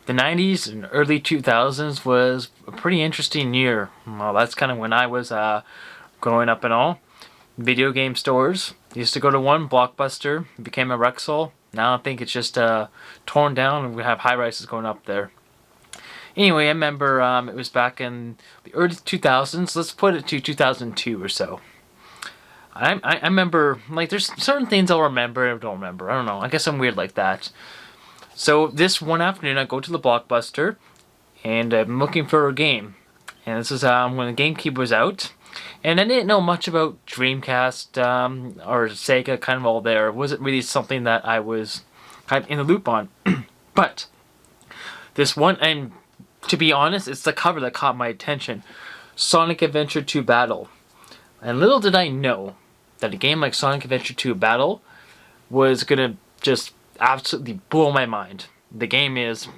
The 90s and early 2000s was a pretty interesting year. Well, that's kind of when I was growing up and all. Video game stores. Used to go to one, Blockbuster. Became a Rexall. Now I think it's just torn down and we have high rises going up there. Anyway, I remember it was back in the early 2000s. Let's put it to 2002 or so. I remember, like, there's certain things I'll remember and don't remember. I don't know. I guess I'm weird like that. So this one afternoon, I go to the Blockbuster, and I'm looking for a game. And this is when the GameCube was out. And I didn't know much about Dreamcast or Sega, kind of all there. It wasn't really something that I was kind of in the loop on. But this one, and to be honest, it's the cover that caught my attention. Sonic Adventure 2 Battle. And little did I know that a game like Sonic Adventure 2 Battle was going to just absolutely blow my mind. The game is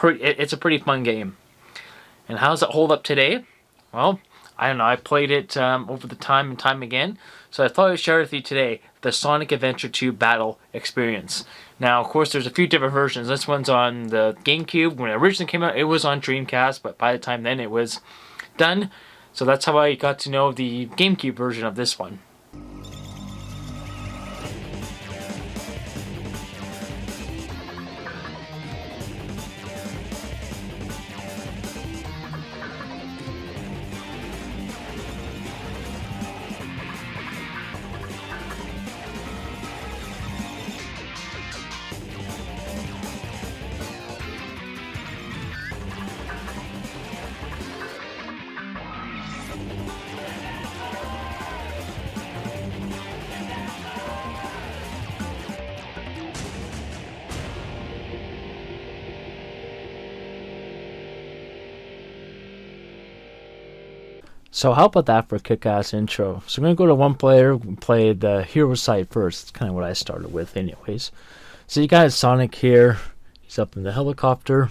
it's a pretty fun game. And how does it hold up today? Well, I don't know. I played it over the time and time again. So I thought I'd share with you today the Sonic Adventure 2 Battle experience. Now, of course, there's a few different versions. This one's on the GameCube. When it originally came out, it was on Dreamcast. But by the time then, it was done. So that's how I got to know the GameCube version of this one. So how about that for a kick-ass intro? So I'm going to go to one player, play the hero side first. It's kind of what I started with anyways. So you got Sonic here. He's up in the helicopter.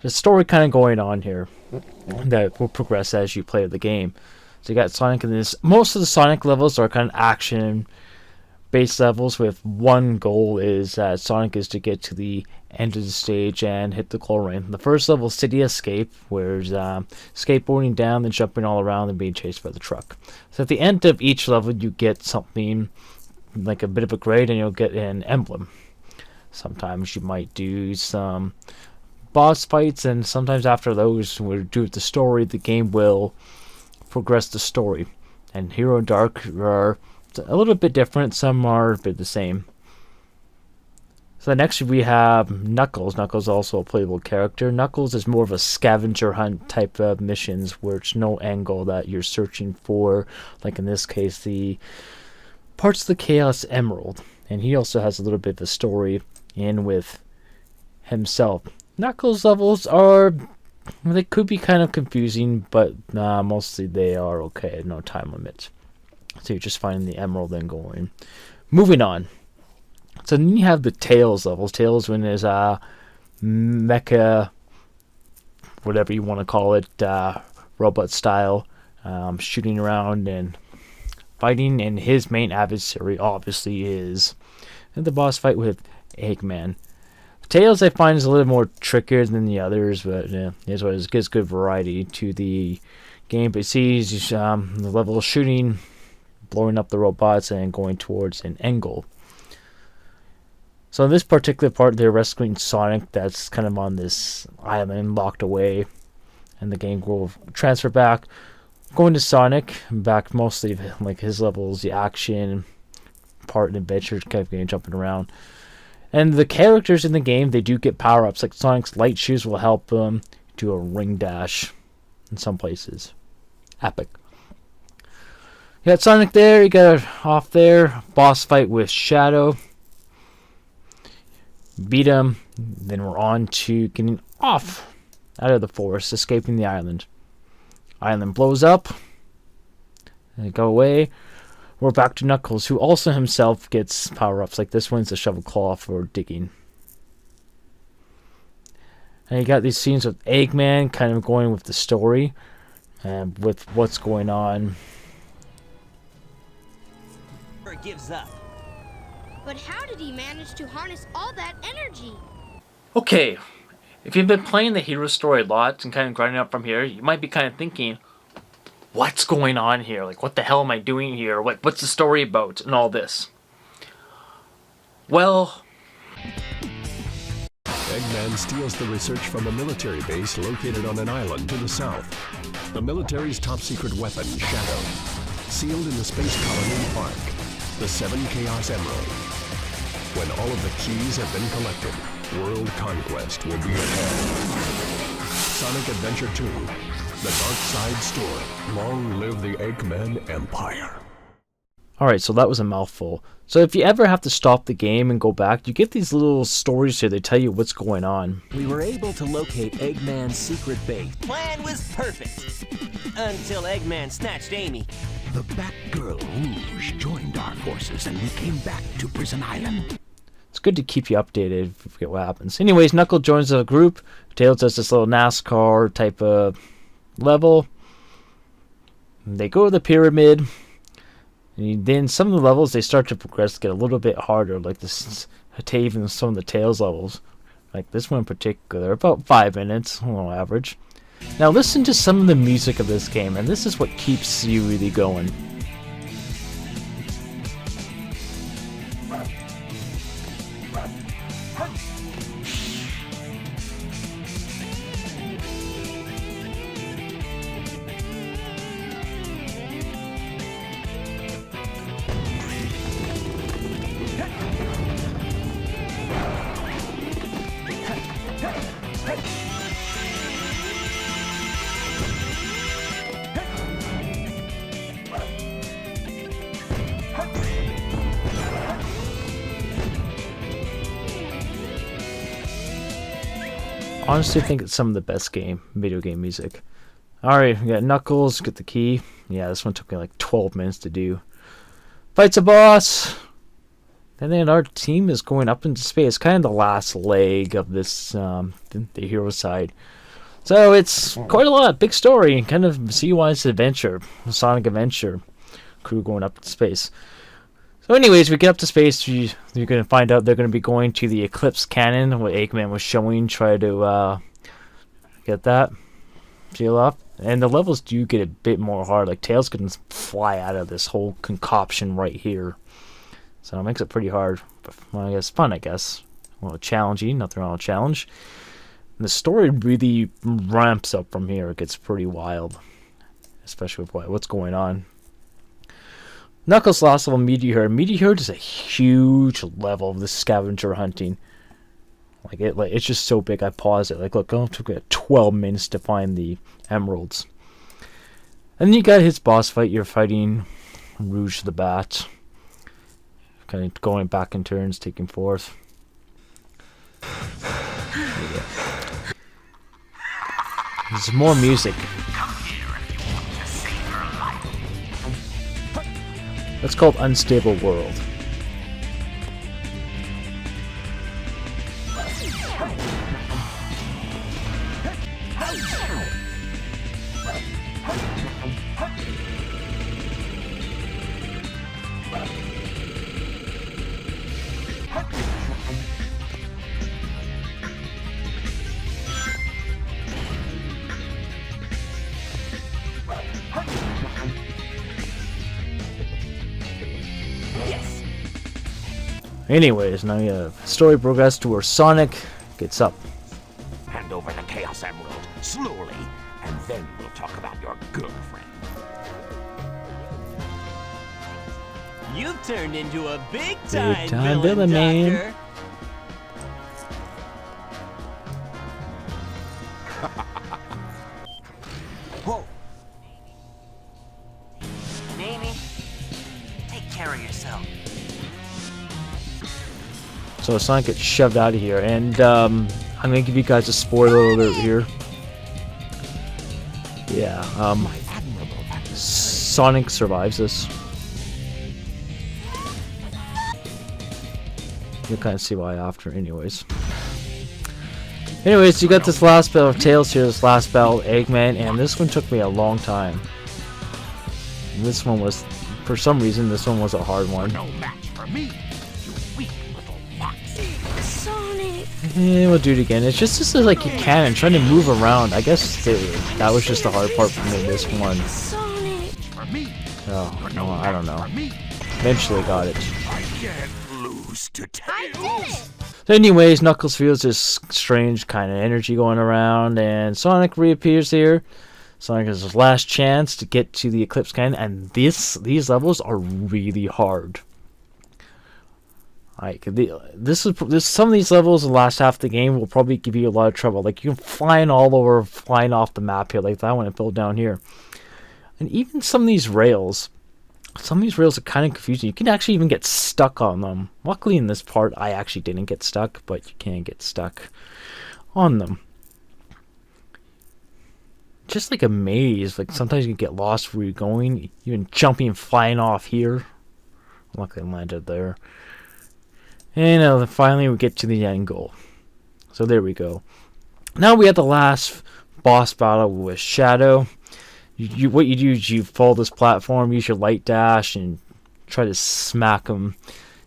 There's a story kind of going on here that will progress as you play the game. So you got Sonic in this. Most of the Sonic levels are kind of action-based levels with one goal is that Sonic is to get to the end of the stage and hit the goal ring. The first level is City Escape, where there's skateboarding down, then jumping all around and being chased by the truck. So at the end of each level, you get something like a bit of a grade, and you'll get an emblem. Sometimes you might do some boss fights, and sometimes after those, we'll do the story. The game will progress the story. And Hero and Dark are a little bit different. Some are a bit the same. So next we have Knuckles. Knuckles is also a playable character. Knuckles is more of a scavenger hunt type of missions where it's no angle that you're searching for. Like in this case, the parts of the Chaos Emerald. And he also has a little bit of a story in with himself. Knuckles levels are, they could be kind of confusing, but mostly they are okay. No time limit. So you're just finding the emerald and going. Moving on. So then you have the Tails levels. Tails when there's mecha, whatever you want to call it, robot style, shooting around and fighting. And his main adversary obviously is the boss fight with Eggman. Tails I find is a little more trickier than the others, but yeah, it gives good variety to the game. But see, the level of shooting, blowing up the robots, and going towards an end goal. So in this particular part, they're rescuing Sonic that's kind of on this island, locked away. And the game will transfer back. Going to Sonic, back mostly like his levels, the action part and adventure, kind of getting jumping around. And the characters in the game, they do get power-ups. Like Sonic's light shoes will help them do a ring dash in some places. Epic. You got Sonic there, you got off there. Boss fight with Shadow. Beat him. Then we're on to getting off out of the forest, escaping the island. Island blows up. They go away. We're back to Knuckles, who also himself gets power-ups. Like this one's a shovel claw for digging. And you got these scenes with Eggman kind of going with the story and with what's going on. Gives up. But how did he manage to harness all that energy? Okay, If you've been playing the hero story a lot and kind of grinding up from here, you might be kind of thinking, what's going on here? Like, what the hell am I doing here? What's the story about and all this? Well, Eggman steals the research from a military base located on an island to the south. The military's top-secret weapon, Shadow, sealed in the space colony Ark, the 7 Chaos Emerald. When all of the keys have been collected, world conquest will be at hand. Sonic Adventure 2, The Dark Side Story. Long live the Eggman Empire. alright, so that was a mouthful. So if you ever have to stop the game and go back, you get these little stories here. They tell you what's going on. We were able to locate Eggman's secret base. Plan was perfect. Until Eggman snatched Amy. The Batgirl Rouge joined our forces and we came back to Prison Island. It's good to keep you updated if you forget what happens. Anyways, Knuckle joins the group. Tails does this little NASCAR type of level. They go to the pyramid. And then some of the levels, they start to progress, get a little bit harder, like this, to even some of the Tails levels. Like this one in particular, about 5 minutes, a little average. Now listen to some of the music of this game, and this is what keeps you really going. Honestly, I think it's some of the best video game music. Alright, we got Knuckles, get the key. Yeah, this one took me like 12 minutes to do. Fights a boss! Then our team is going up into space. Kind of the last leg of this, the hero side. So it's quite a lot, big story. Kind of CY's adventure, Sonic Adventure crew going up to space. So anyways, we get up to space. You're going to find out they're going to be going to the Eclipse Cannon, what Eggman was showing. Try to get that. Seal up. And the levels do get a bit more hard. Like Tails can fly out of this whole concoction right here. So it makes it pretty hard. But, well, I guess fun, I guess. A little challenging. Nothing wrong with challenge. And the story really ramps up from here. It gets pretty wild. Especially with what's going on. Knuckles' last level, Meteor. Meteor is a huge level of the scavenger hunting. It's just so big. I paused it. Like, look, it took me 12 minutes to find the emeralds. And then you got his boss fight. You're fighting Rouge the Bat. Kind of going back in turns, taking forth. There's more music. That's called Unstable World. Anyways, now you have story progress to where Sonic gets up. Hand over the Chaos Emerald, slowly, and then we'll talk about your girlfriend. You've turned into a big-time Big-time villain, villain, man. Doctor. Whoa. Amy, take care of yourself. So Sonic gets shoved out of here, and I'm gonna give you guys a spoiler alert here. Yeah, Sonic survives this. You'll kind of see why after, anyways. Anyways, you got this last battle of Tails here, this last battle of Eggman, and this one took me a long time. And this one was, for some reason, this one was a hard one. No match for me, you weak little fox. Sonic! And we'll do it again. It's just like you can and trying to move around. I guess that was just the hard part for me, this one. Oh, no, I don't know. Eventually got it. I can't lose to Tails. So anyways, Knuckles feels this strange kind of energy going around, and Sonic reappears here. Sonic has his last chance to get to the Eclipse Cannon, and these levels are really hard. Like some of these levels, the last half of the game will probably give you a lot of trouble. Like you're flying all over, flying off the map here, like that one I built down here. And even some of these rails are kind of confusing. You can actually even get stuck on them. Luckily in this part, I actually didn't get stuck, but you can get stuck on them. Just like a maze, like sometimes you can get lost where you're going, even jumping and flying off here. Luckily I landed there. And finally we get to the end goal. So there we go. Now we have the last boss battle with Shadow. What you do is you follow this platform, use your light dash, and try to smack him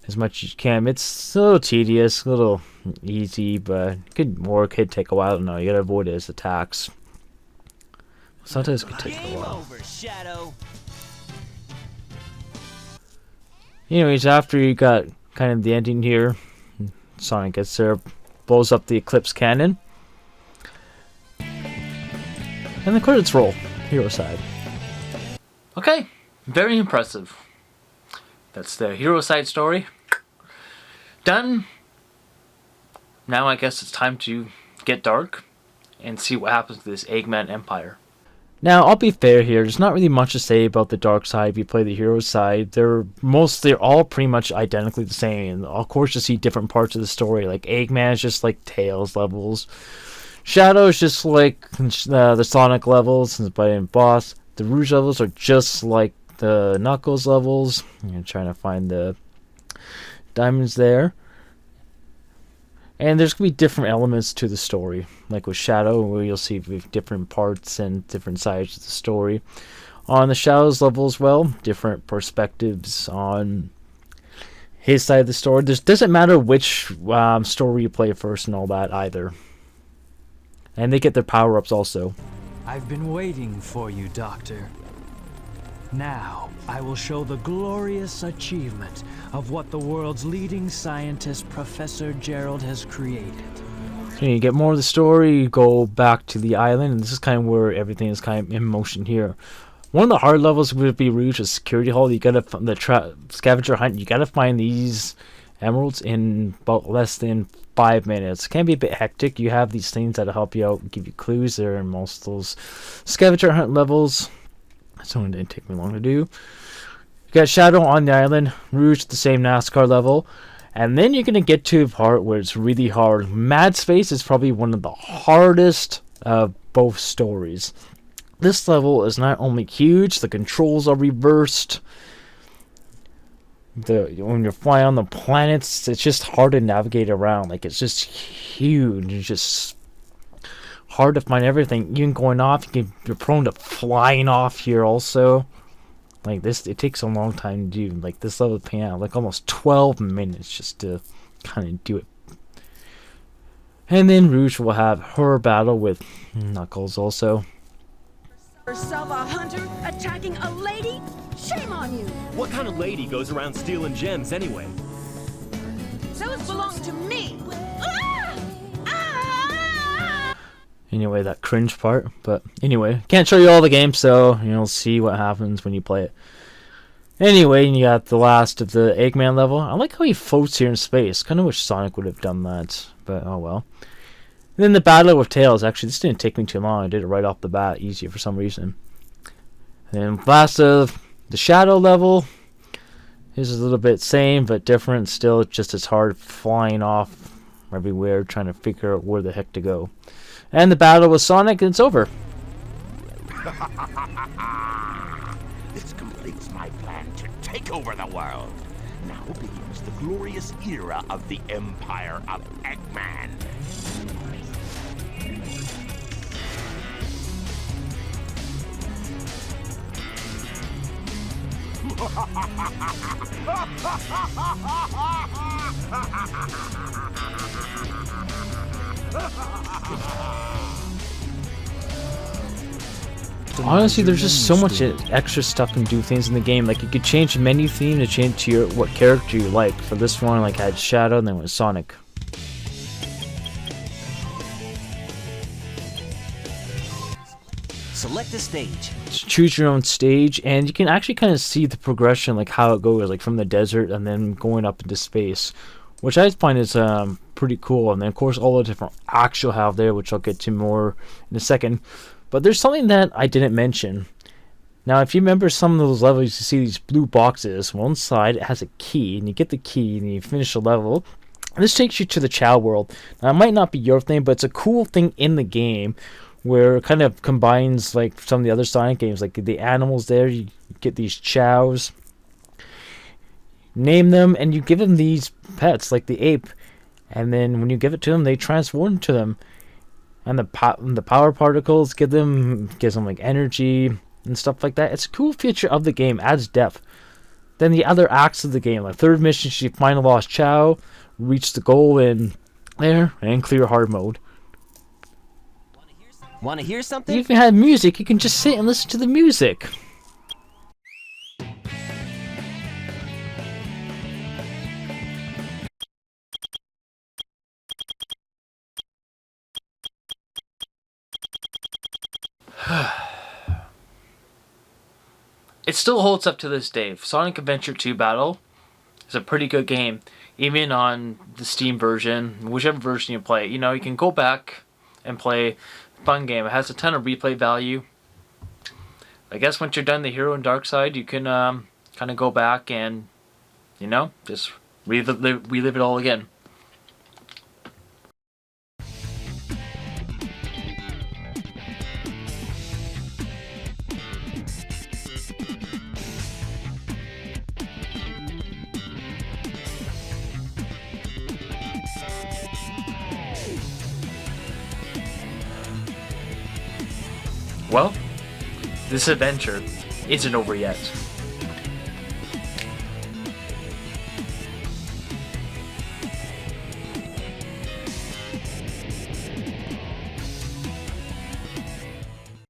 as much as you can. It's a little tedious, a little easy, but could take a while. I don't know, you gotta avoid his attacks. Sometimes it could take a while. Over, Shadow. Anyways, after you got kind of the ending here, Sonic gets there, blows up the Eclipse Cannon, and the credits roll. Hero side. Okay, very impressive. That's the hero side story. Done. Now I guess it's time to get dark and see what happens to this Eggman Empire. Now, I'll be fair here. There's not really much to say about the dark side if you play the hero side. They're all pretty much identically the same. Of course, you see different parts of the story. Like Eggman is just like Tails levels. Shadow is just like the Sonic levels and the boss. The Rouge levels are just like the Knuckles levels. I'm trying to find the diamonds there. And there's going to be different elements to the story. Like with Shadow, where you'll see different parts and different sides of the story. On the Shadow's level as well, different perspectives on his side of the story. It doesn't matter which story you play first and all that either. And they get their power-ups also. I've been waiting for you, Doctor. Now, I will show the glorious achievement of what the world's leading scientist, Professor Gerald, has created. So you get more of the story, you go back to the island, and this is kind of where everything is kind of in motion here. One of the hard levels would be Rouge, a security hall. You gotta the scavenger hunt. You gotta find these emeralds in about less than 5 minutes. It can be a bit hectic. You have these things that'll help you out, give you clues. There in most of those scavenger hunt levels. So it didn't take me long to do. You got Shadow on the island, Rouge the same NASCAR level, and then you're gonna get to a part where it's really hard. Mad Space is probably one of the hardest of both stories. This level is not only huge, the controls are reversed. When you're flying on the planets, it's just hard to navigate around. Like it's just huge. It's just hard to find everything. Even going off, you're prone to flying off here also. Like this, it takes a long time to do. Like this level of piano, like almost 12 minutes just to kind of do it. And then Rouge will have her battle with Knuckles also. Yourself a hunter attacking a lady? Shame on you! What kind of lady goes around stealing gems anyway? Those belong to me! Ah! Ah! Anyway, that cringe part. But anyway, can't show you all the game, so you'll see what happens when you play it. Anyway, you got the last of the Eggman level. I like how he floats here in space. Kind of wish Sonic would have done that, but oh well. And then the battle with Tails. Actually, this didn't take me too long. I did it right off the bat, easier for some reason. And last of the Shadow level. This is a little bit same, but different. Still just as hard, flying off everywhere, trying to figure out where the heck to go. And the battle with Sonic, and it's over. This completes my plan to take over the world. Now begins the glorious era of the Empire of Eggman. Honestly, there's just so much extra stuff and do things in the game. Like, you could change the menu theme to change to your what character you like. For this one, like, I had Shadow, and then it was Sonic. Select a stage. Choose your own stage, and you can actually kind of see the progression, like how it goes, like from the desert and then going up into space, which I find is pretty cool. And then, of course, all the different acts you'll have there, which I'll get to more in a second. But there's something that I didn't mention. Now, if you remember some of those levels, you see these blue boxes. One side, it has a key, and you get the key, and you finish the level. This takes you to the Chow world. Now, it might not be your thing, but it's a cool thing in the game where it kind of combines like some of the other Sonic games. Like the animals there, you get these Chows, name them, and you give them these pets, like the ape. And then when you give it to them, they transform to them. And the power particles gives them like energy and stuff like that. It's a cool feature of the game, adds depth. Then the other acts of the game, like third mission, you find a lost Chow, reach the goal in there, and clear hard mode. Want to hear something? If you had music, you can just sit and listen to the music. It still holds up to this day. Sonic Adventure 2 Battle is a pretty good game, even on the Steam version, whichever version you play. You know, you can go back and play. Fun game. It has a ton of replay value. I guess once you're done the Hero and Dark Side, you can kind of go back and, you know, just relive it all again. Well, this adventure isn't over yet.